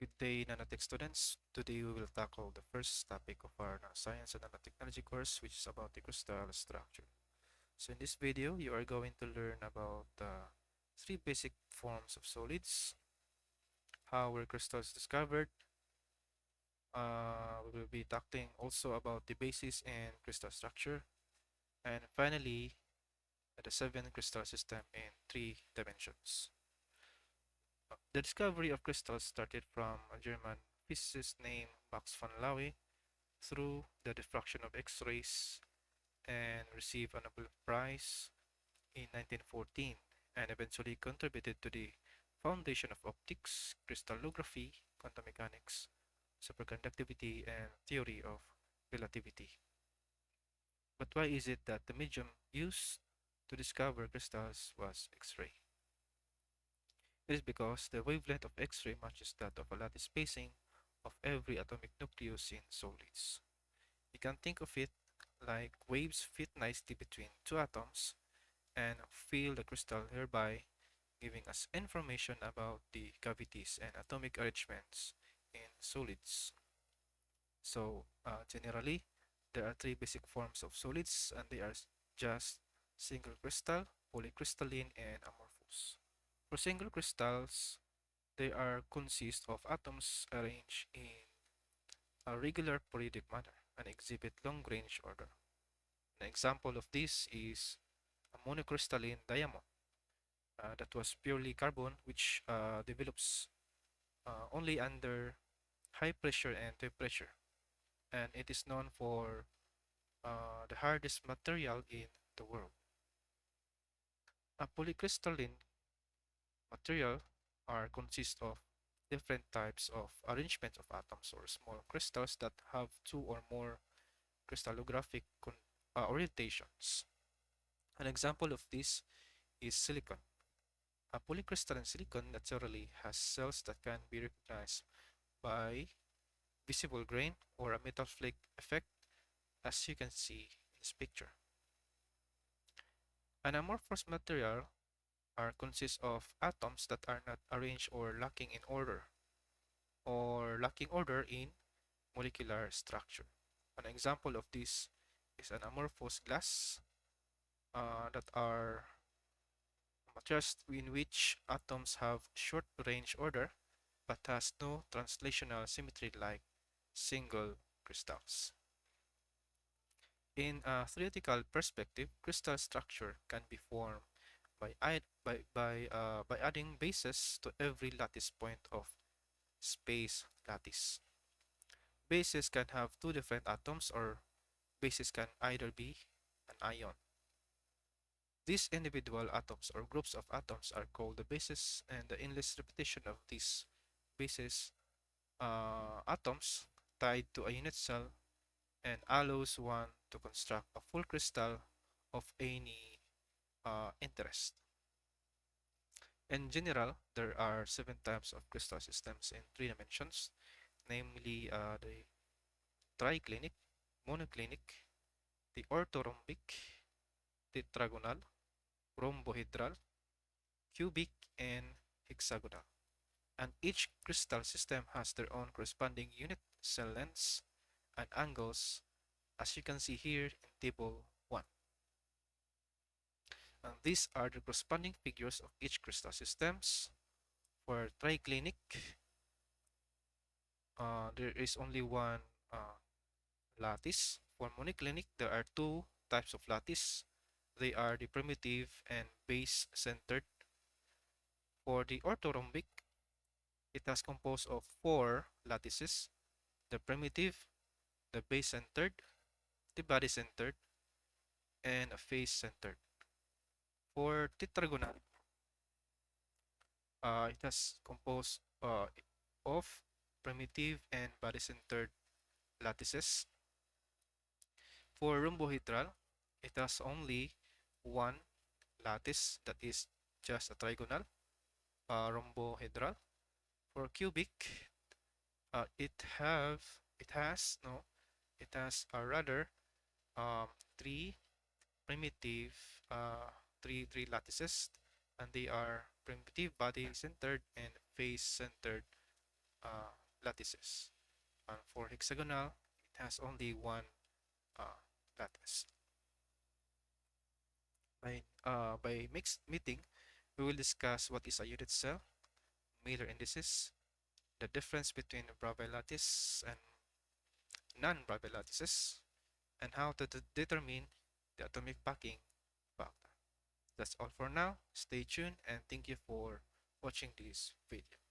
Good day, nanotech students. Today we will tackle the first topic of our Nanoscience and Nanotechnology course, which is about the crystal structure. So in this video, you are going to learn about three basic forms of solids, how were crystals discovered. We will be talking also about the basis and crystal structure, and finally, the seven crystal system in three dimensions. The discovery of crystals started from a German physicist named Max von Laue through the diffraction of X-rays and received a Nobel Prize in 1914 and eventually contributed to the foundation of optics, crystallography, quantum mechanics, superconductivity, and theory of relativity. But why is it that the medium used to discover crystals was X-ray? It is because the wavelength of X-ray matches that of a lattice spacing of every atomic nucleus in solids. You can think of it like waves fit nicely between two atoms and fill the crystal, thereby giving us information about the cavities and atomic arrangements in solids. So, generally, there are three basic forms of solids, and they are just single crystal, polycrystalline, and amorphous. For single crystals, they are consist of atoms arranged in a regular periodic manner and exhibit long-range order. An example of this is a monocrystalline diamond that was purely carbon, which develops only under high pressure and temperature, and it is known for the hardest material in the world. A polycrystalline material are consist of different types of arrangement of atoms or small crystals that have two or more crystallographic orientations. An example of this is silicon. A polycrystalline silicon naturally has cells that can be recognized by visible grain or a metal flake effect, as you can see in this picture. An amorphous material consists of atoms that are not arranged or lacking order in molecular structure. An example of this is an amorphous glass that are materials in which atoms have short range order but has no translational symmetry like single crystals. In a theoretical perspective, crystal structure can be formed by adding bases to every lattice point of space lattice. Bases can have two different atoms, or bases can either be an ion. These individual atoms or groups of atoms are called the bases, and the endless repetition of these bases atoms tied to a unit cell and allows one to construct a full crystal of any interest. In general, there are seven types of crystal systems in three dimensions, namely the triclinic, monoclinic, the orthorhombic, tetragonal, rhombohedral, cubic, and hexagonal. And each crystal system has their own corresponding unit cell lengths and angles, as you can see here in table 1. And these are the corresponding figures of each crystal systems. For triclinic, there is only one lattice. For monoclinic, there are two types of lattice. They are the primitive and base-centered. For the orthorhombic, it has composed of four lattices: the primitive, the base-centered, the body-centered, and a face-centered. For tetragonal, it has composed of primitive and body-centered lattices. For rhombohedral, it has only one lattice, that is just a trigonal rhombohedral. For cubic, it have it has no it has a rather um, three primitive three lattices, and they are primitive body centered and face centered lattices. And for hexagonal, it has only one uh, lattice. By mixed meeting, we will discuss what is a unit cell, Miller indices, the difference between Bravais lattice and non-Bravais lattices, and how to determine the atomic packing factor. That's all for now. Stay tuned and thank you for watching this video.